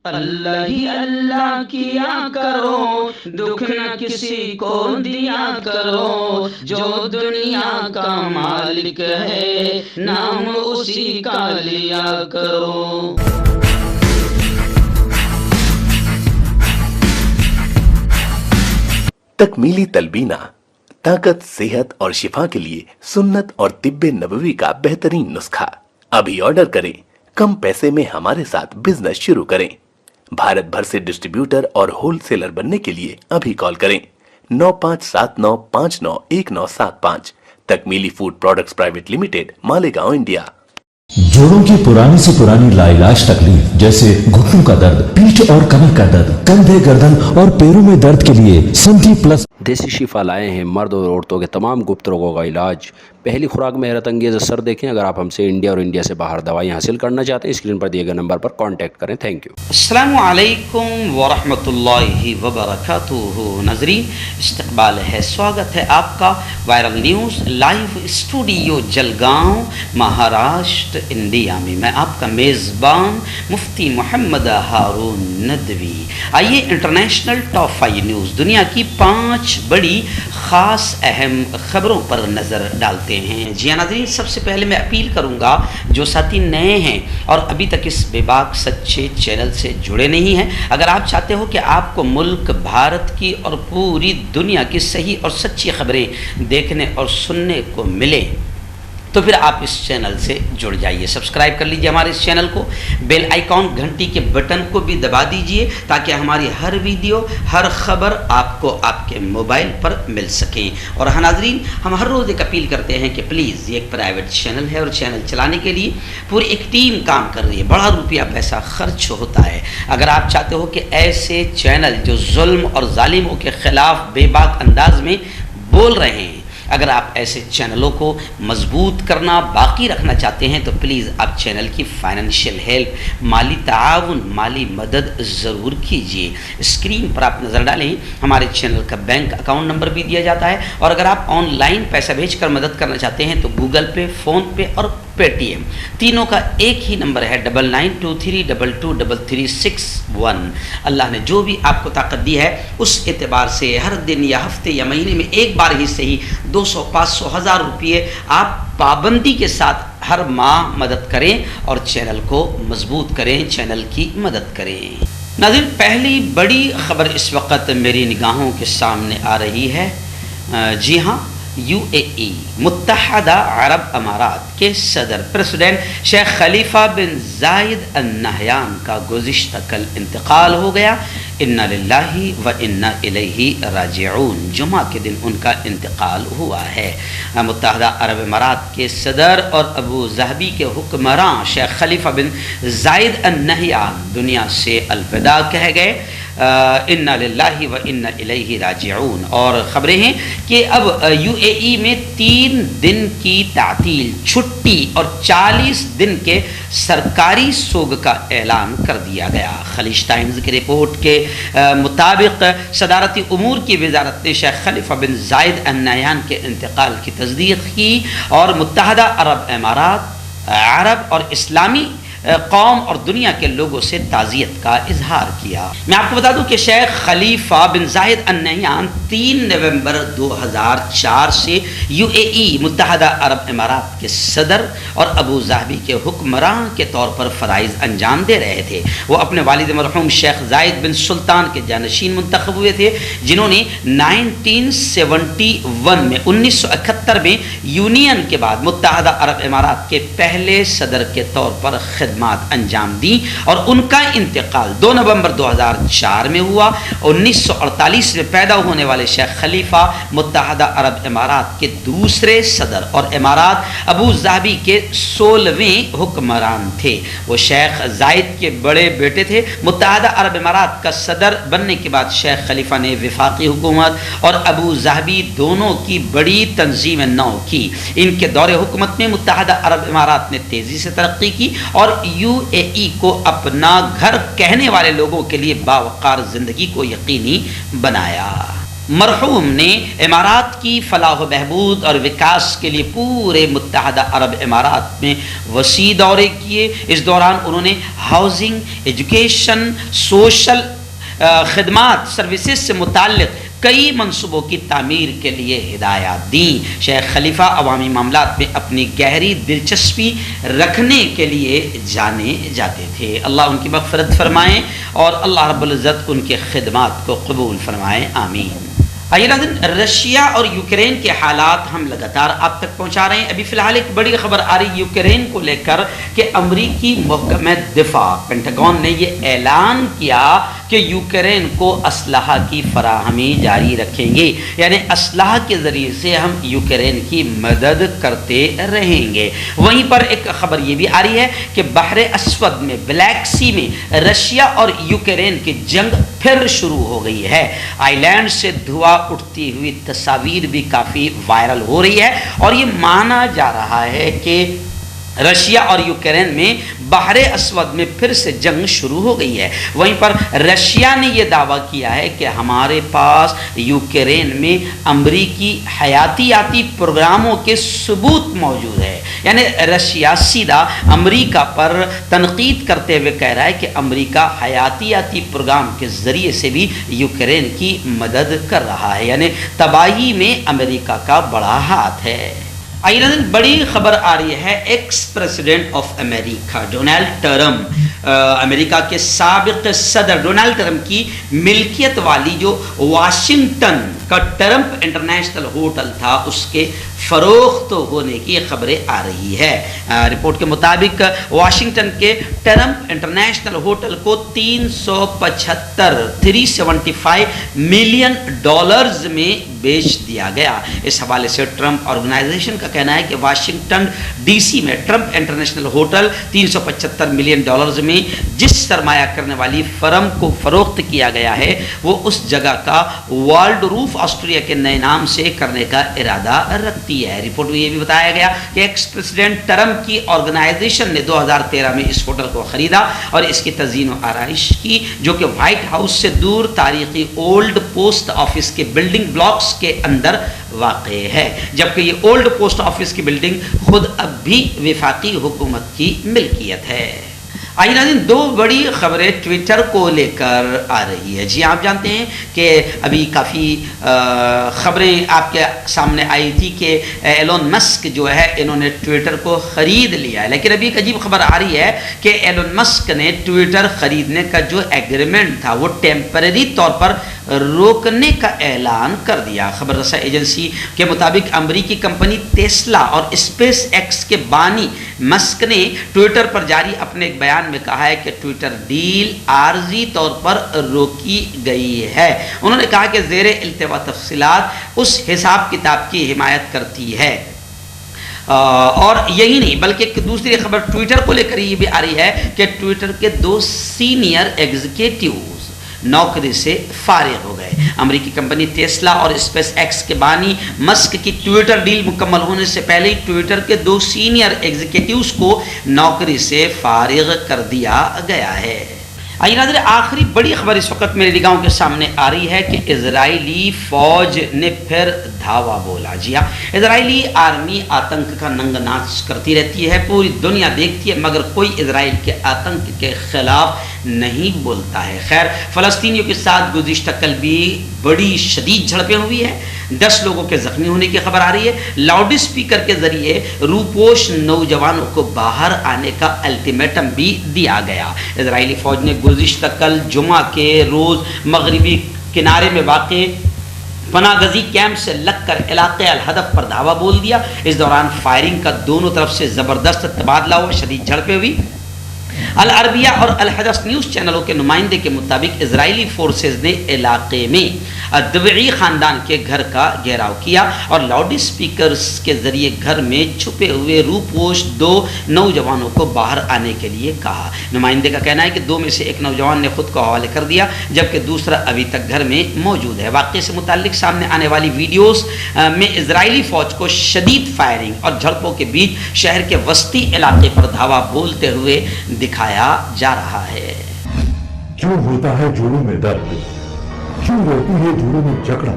اللہ ہی اللہ کیا کرو، دکھ نہ کسی کو دیا کرو، جو دنیا کا مالک ہے نام اسی کا لیا کرو۔ تکمیلی تلبینہ طاقت، صحت اور شفا کے لیے سنت اور طب نبوی کا بہترین نسخہ۔ ابھی آرڈر کریں، کم پیسے میں ہمارے ساتھ بزنس شروع کریں۔ بھارت بھر سے ڈسٹریبیوٹر اور ہول سیلر بننے کے لیے ابھی کال کریں 9579591975۔ Takmili food products private limited, Malegaon, India. جوڑوں کی پرانی سے پرانی لاعلاج تکلیف جیسے گھٹنوں کا درد، پیٹھ اور کمر کا درد، کندھے، گردن اور پیروں میں درد کے لیے سنٹی پلس دیسی شفا لائے ہیں مرد اور عورتوں کے تمام گپت روگوں کا علاج۔ پہلی خوراک میں حیرت انگیز اثر دیکھیں۔ اگر آپ ہم سے انڈیا اور انڈیا سے باہر دوائیں حاصل کرنا چاہتے ہیں، اسکرین پر دیے گئے نمبر پر کانٹیکٹ کریں۔ Thank you. السلام علیکم ورحمۃ اللہ وبرکاتہ۔ ناظرین، استقبال ہے، سواگت ہے آپ کا viral news live studio Jalgaon, Maharashtra, India میں۔ میں آپ کا میزبان مفتی محمد ہارون ندوی۔ آئیے انٹرنیشنل ٹاپ 5 نیوز، دنیا کی 5 بڑی خاص اہم خبروں پر نظر ڈالتے ہیں۔ جی ناظرین، سب سے پہلے میں اپیل کروں گا جو ساتھی نئے ہیں اور ابھی تک اس بے باک سچے چینل سے جڑے نہیں ہیں، اگر آپ چاہتے ہو کہ آپ کو ملک بھارت کی اور پوری دنیا کی صحیح اور سچی خبریں دیکھنے اور سننے کو ملیں تو پھر آپ اس چینل سے جڑ جائیے۔ سبسکرائب کر لیجئے ہمارے اس چینل کو، بیل آئیکن گھنٹی کے بٹن کو بھی دبا دیجئے تاکہ ہماری ہر ویڈیو، ہر خبر آپ کو آپ کے موبائل پر مل سکیں۔ اور ہاں ناظرین، ہم ہر روز ایک اپیل کرتے ہیں کہ پلیز، یہ ایک پرائیویٹ چینل ہے اور چینل چلانے کے لیے پوری ایک ٹیم کام کر رہی ہے، بڑا روپیہ پیسہ خرچ ہوتا ہے۔ اگر آپ چاہتے ہو کہ ایسے چینل جو ظلم اور ظالموں کے خلاف بے باک انداز میں بول رہے ہیں، اگر آپ ایسے چینلوں کو مضبوط کرنا، باقی رکھنا چاہتے ہیں تو پلیز آپ چینل کی فائنینشیل ہیلپ، مالی تعاون، مالی مدد ضرور کیجیے۔ اسکرین پر آپ نظر ڈالیں، ہمارے چینل کا بینک اکاؤنٹ نمبر بھی دیا جاتا ہے، اور اگر آپ آن لائن پیسہ بھیج کر مدد کرنا چاہتے ہیں تو گوگل پے، فون پے اور پے ٹی ایم، تینوں کا ایک ہی نمبر ہے 9923223361۔ اللہ نے جو بھی آپ کو طاقت دی ہے اس اعتبار سے ہر دن یا ہفتے یا مہینے میں ایک بار ہی صحیح 200، 500، 1000 روپئے آپ پابندی کے ساتھ ہر ماہ مدد کریں اور چینل کو مضبوط کریں، چینل کی مدد کریں۔ ناظرین، پہلی بڑی خبر اس وقت میری نگاہوں کے سامنے آ رہی ہے۔ جی ہاں، UAE متحدہ عرب امارات کے صدر پریزیڈنٹ شیخ خلیفہ بن زائد النہیان کا گزشتہ کل انتقال ہو گیا۔ انا للہ و انا الیہ راجعون، جمعہ کے دن ان کا انتقال ہوا ہے۔ متحدہ عرب امارات کے صدر اور ابو ظہبی کے حکمراں شیخ خلیفہ بن زائد النہیان دنیا سے الوداع کہہ گئے۔ انا للہ و انا الیہ راجعون۔ اور خبریں ہیں کہ اب UAE میں 3 دن کی تعطیل، چھٹی اور 40 دن کے سرکاری سوگ کا اعلان کر دیا گیا۔ خلیج ٹائمز کی رپورٹ کے مطابق صدارتی امور کی وزارت نے شیخ خلیفہ بن زائد النہیان کے انتقال کی تصدیق کی اور متحدہ عرب امارات، عرب اور اسلامی قوم اور دنیا کے لوگوں سے تعزیت کا اظہار کیا۔ میں آپ کو بتا دوں کہ شیخ خلیفہ بن زائد النہیان 3 نومبر 2004 سے UAE متحدہ عرب امارات کے صدر اور ابو ظہبی کے حکمراں کے طور پر فرائض انجام دے رہے تھے۔ وہ اپنے والد مرحوم شیخ زائد بن سلطان کے جانشین منتخب ہوئے تھے، جنہوں نے 1971 میں 1971 میں یونین کے بعد متحدہ عرب امارات کے پہلے صدر کے طور پر خدمات انجام دی، اور ان کا انتقال 2 نومبر 2004 میں ہوا۔ 1948 میں پیدا ہونے والے شیخ خلیفہ متحدہ عرب امارات کے دوسرے صدر اور امارات ابو ظہبی کے 16ویں حکمران تھے۔ وہ شیخ زائد کے بڑے بیٹے تھے۔ متحدہ عرب امارات کا صدر بننے کے بعد شیخ خلیفہ نے وفاقی حکومت اور ابو ظہبی دونوں کی بڑی تنظیم نو کی۔ ان کے دور حکومت میں متحدہ عرب امارات نے تیزی سے ترقی کی اور UAE کو اپنا گھر کہنے والے لوگوں کے لیے باوقار زندگی کو یقینی بنایا۔ مرحوم نے امارات کی فلاح و بہبود اور وکاس کے لیے پورے متحدہ عرب امارات میں وسیع دورے کیے. اس دوران انہوں نے ہاؤسنگ، ایجوکیشن، سوشل خدمات، سروسز سے متعلق کئی منصوبوں کی تعمیر کے لیے ہدایات دیں. شیخ خلیفہ عوامی معاملات میں اپنی گہری دلچسپی رکھنے کے لیے جانے جاتے تھے. اللہ ان کی مغفرت فرمائیں اور اللہ رب العزت ان کے خدمات کو قبول فرمائیں، آمین. آئیے ناظرین، رشیا اور یوکرین کے حالات ہم لگاتار آپ تک پہنچا رہے ہیں. ابھی فی الحال ایک بڑی خبر آ رہی یوکرین کو لے کر کہ امریکی محکمہ دفاع پینٹاگون نے یہ اعلان کیا کہ یوکرین کو اسلحہ کی فراہمی جاری رکھیں گے، یعنی اسلحہ کے ذریعے سے ہم یوکرین کی مدد کرتے رہیں گے. وہیں پر ایک خبر یہ بھی آ رہی ہے کہ بحر اسود میں، بلیک سی میں رشیا اور یوکرین کی جنگ پھر شروع ہو گئی ہے. آئی لینڈ سے دھواں اٹھتی ہوئی تصاویر بھی کافی وائرل ہو رہی ہے اور یہ مانا جا رہا ہے کہ رشیا اور یوکرین میں بحر اسود میں پھر سے جنگ شروع ہو گئی ہے. وہیں پر رشیا نے یہ دعویٰ کیا ہے کہ ہمارے پاس یوکرین میں امریکی حیاتیاتی پروگراموں کے ثبوت موجود ہے. یعنی رشیا سیدھا امریکہ پر تنقید کرتے ہوئے کہہ رہا ہے کہ امریکہ حیاتیاتی پروگرام کے ذریعے سے بھی یوکرین کی مدد کر رہا ہے، یعنی تباہی میں امریکہ کا بڑا ہاتھ ہے. آئیے بڑی خبر آ رہی ہے ایکس پریزیڈنٹ آف امریکہ ڈونلڈ ٹرمپ، امریکہ کے سابق صدر ڈونلڈ ٹرمپ کی ملکیت والی جو واشنگٹن کا ٹرمپ انٹرنیشنل ہوٹل تھا اس کے فروخت ہونے کی خبریں آ رہی ہے. رپورٹ کے مطابق واشنگٹن کے ٹرمپ انٹرنیشنل ہوٹل کو $375 ملین میں بیچ دیا گیا. اس حوالے سے ٹرمپ آرگنائزیشن کا کہنا ہے کہ واشنگٹن ڈی سی میں ٹرمپ انٹرنیشنل ہوٹل $375 ملین میں جس سرمایہ کرنے والی فرم کو فروخت کیا گیا ہے وہ اس جگہ کا والڈ روف آسٹریلیا کے نئے نام سے کرنے کا ارادہ رکھتی ہے. رپورٹ میں یہ بھی بتایا گیا کہ ایکس پریزیڈنٹ ٹرمپ کی آرگنائزیشن نے 2013 میں اس ہوٹل کو خریدا اور اس کی تزئین و آرائش کی، جو کہ وائٹ ہاؤس سے دور تاریخی اولڈ پوسٹ آفس کے بلڈنگ بلاکس کے اندر واقع ہے، جبکہ یہ اولڈ پوسٹ آفس کی بلڈنگ خود اب بھی وفاقی حکومت کی ملکیت ہے. آئیے ناظرین، دو بڑی خبریں ٹویٹر کو لے کر آ رہی ہے. جی آپ جانتے ہیں کہ ابھی کافی خبریں آپ کے سامنے آئی تھی کہ ایلون مسک جو ہے انہوں نے ٹویٹر کو خرید لیا ہے، لیکن ابھی ایک عجیب خبر آ رہی ہے کہ ایلون مسک نے ٹویٹر خریدنے کا جو ایگریمنٹ تھا وہ ٹیمپرری طور پر روکنے کا اعلان کر دیا. خبر رساں ایجنسی کے مطابق امریکی کمپنی ٹیسلا اور اسپیس ایکس کے بانی مسک نے ٹویٹر پر جاری اپنے ایک بیان میں کہا ہے کہ ٹویٹر ڈیل عارضی طور پر روکی گئی ہے. انہوں نے کہا کہ زیر التوا تفصیلات اس حساب کتاب کی حمایت کرتی ہے. اور یہی نہیں بلکہ ایک دوسری خبر ٹویٹر کو لے کر یہ بھی آ رہی ہے کہ ٹویٹر کے 2 سینئر ایگزیکٹیوز نوکری سے فارغ ہو گئے. امریکی کمپنی ٹیسلا اور اسپیس ایکس کے بانی مسک کی ٹویٹر ڈیل مکمل ہونے سے پہلے ہی ٹویٹر کے 2 سینئر ایگزیکٹیوز کو نوکری سے فارغ کر دیا گیا ہے. آئیے ناظرین، آخری بڑی خبر اس وقت میری نگاہوں کے سامنے آ رہی ہے کہ اسرائیلی فوج نے پھر دھاوا بولا. جی ہاں، اسرائیلی آرمی آتنک کا ننگ ناچ کرتی رہتی ہے، پوری دنیا دیکھتی ہے، مگر کوئی اسرائیل کے آتنک کے خلاف نہیں بولتا ہے. خیر، فلسطینیوں کے ساتھ گزشتہ کل بھی بڑی شدید جھڑپیں ہوئی ہیں. 10 لوگوں کے زخمی ہونے کی خبر آ رہی ہے. لاؤڈ اسپیکر کے ذریعے روپوش نوجوانوں کو باہر آنے کا الٹیمیٹم بھی دیا گیا. اسرائیلی فوج نے گزشتہ کل جمعہ کے روز مغربی کنارے میں واقع پناہ گزی کیمپ سے لگ کر علاقے الہدف پر دھاوا بول دیا. اس دوران فائرنگ کا دونوں طرف سے زبردست تبادلہ ہوا، شدید جھڑپیں ہوئی. العربیہ اور الحدث نیوز چینلوں کے نمائندے کے مطابق اسرائیلی فورسز نے علاقے میں دبعی خاندان کے گھر کا گھیراؤ کیا اور لاؤڈ اسپیکرز کے ذریعے گھر میں چھپے ہوئے روپوش 2 نوجوانوں کو باہر آنے کے لیے کہا. نمائندے کا کہنا ہے کہ 2 میں سے ایک نوجوان نے خود کو حوالے کر دیا جبکہ دوسرا ابھی تک گھر میں موجود ہے. واقعے سے متعلق سامنے آنے والی ویڈیوز میں اسرائیلی فوج کو شدید فائرنگ اور جھڑپوں کے بیچ شہر کے وسطی علاقے پر دھاوا بولتے ہوئے دکھایا جا رہا ہے. کیوں ہوتا ہے جوڑوں میں درد؟ کیوں رہتی ہے جوڑوں میں جکڑن؟